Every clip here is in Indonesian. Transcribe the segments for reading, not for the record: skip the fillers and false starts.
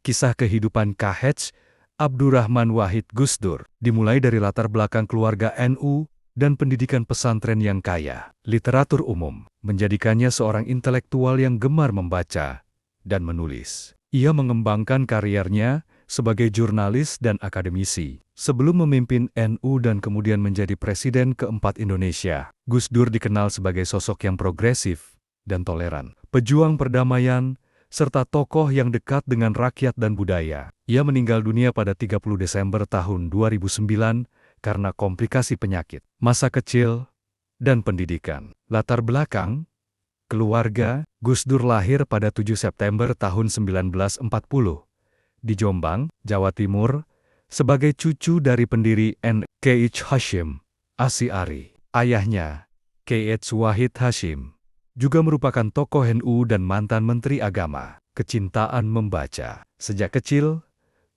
Kisah kehidupan K.H. Abdurrahman Wahid Gus Dur dimulai dari latar belakang keluarga NU dan pendidikan pesantren yang kaya. Literatur umum menjadikannya seorang intelektual yang gemar membaca dan menulis. Ia mengembangkan kariernya sebagai jurnalis dan akademisi. Sebelum memimpin NU dan kemudian menjadi Presiden keempat Indonesia, Gus Dur dikenal sebagai sosok yang progresif dan toleran, pejuang perdamaian, serta tokoh yang dekat dengan rakyat dan budaya. Ia meninggal dunia pada 30 Desember tahun 2009 karena komplikasi penyakit, masa kecil, dan pendidikan. Latar belakang keluarga: Gus Dur lahir pada 7 September tahun 1940 di Jombang, Jawa Timur, sebagai cucu dari pendiri K.H. Hashim Asy'ari. Ayahnya, K.H. Wahid Hashim, juga merupakan tokoh NU dan mantan Menteri Agama. Kecintaan membaca. Sejak kecil,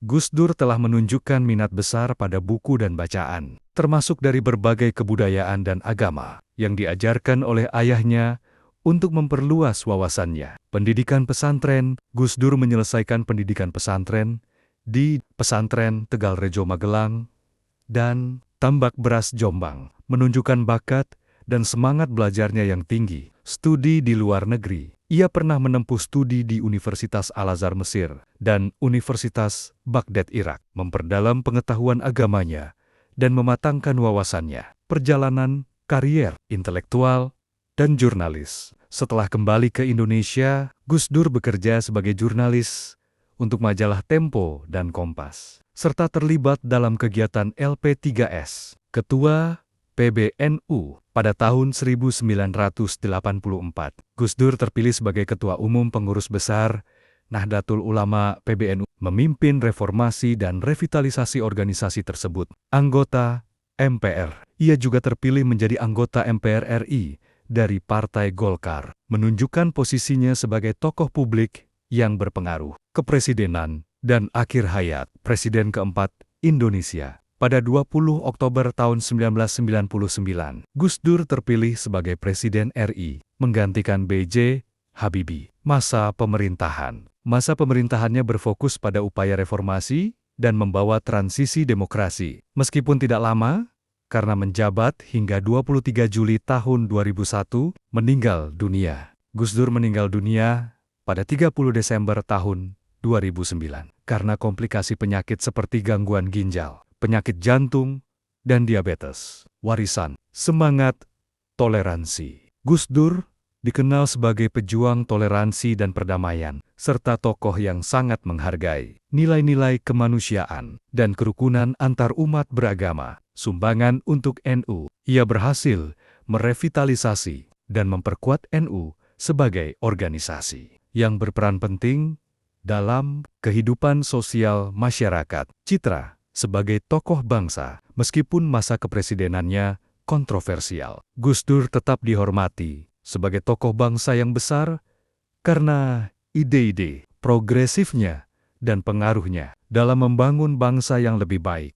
Gus Dur telah menunjukkan minat besar pada buku dan bacaan, termasuk dari berbagai kebudayaan dan agama, yang diajarkan oleh ayahnya untuk memperluas wawasannya. Pendidikan pesantren: Gus Dur menyelesaikan pendidikan pesantren di Pesantren Tegal Rejo Magelang dan Tambak Beras Jombang, menunjukkan bakat dan semangat belajarnya yang tinggi. Studi di luar negeri: ia pernah menempuh studi di Universitas Al-Azhar Mesir dan Universitas Baghdad Irak, memperdalam pengetahuan agamanya dan mematangkan wawasannya. Perjalanan karier intelektual dan jurnalis: setelah kembali ke Indonesia, Gus Dur bekerja sebagai jurnalis untuk majalah Tempo dan Kompas, serta terlibat dalam kegiatan LP3S, Ketua PBNU. Pada tahun 1984, Gus Dur terpilih sebagai Ketua Umum Pengurus Besar Nahdlatul Ulama PBNU, memimpin reformasi dan revitalisasi organisasi tersebut. Anggota MPR, ia juga terpilih menjadi anggota MPR RI dari Partai Golkar, menunjukkan posisinya sebagai tokoh publik yang berpengaruh. Kepresidenan dan akhir hayat Presiden keempat Indonesia. Pada 20 Oktober tahun 1999, Gus Dur terpilih sebagai Presiden RI, menggantikan B.J. Habibie. Masa pemerintahan. Masa pemerintahannya berfokus pada upaya reformasi dan membawa transisi demokrasi. Meskipun tidak lama, karena menjabat hingga 23 Juli tahun 2001, meninggal dunia. Gus Dur meninggal dunia pada 30 Desember tahun 2009 karena komplikasi penyakit seperti gangguan ginjal, penyakit jantung, dan diabetes. Warisan semangat toleransi. Gus Dur dikenal sebagai pejuang toleransi dan perdamaian, serta tokoh yang sangat menghargai nilai-nilai kemanusiaan dan kerukunan antar umat beragama. Sumbangan untuk NU: ia berhasil merevitalisasi dan memperkuat NU sebagai organisasi yang berperan penting dalam kehidupan sosial masyarakat. Citra sebagai tokoh bangsa: meskipun masa kepresidenannya kontroversial, Gus Dur tetap dihormati sebagai tokoh bangsa yang besar karena ide-ide progresifnya dan pengaruhnya dalam membangun bangsa yang lebih baik.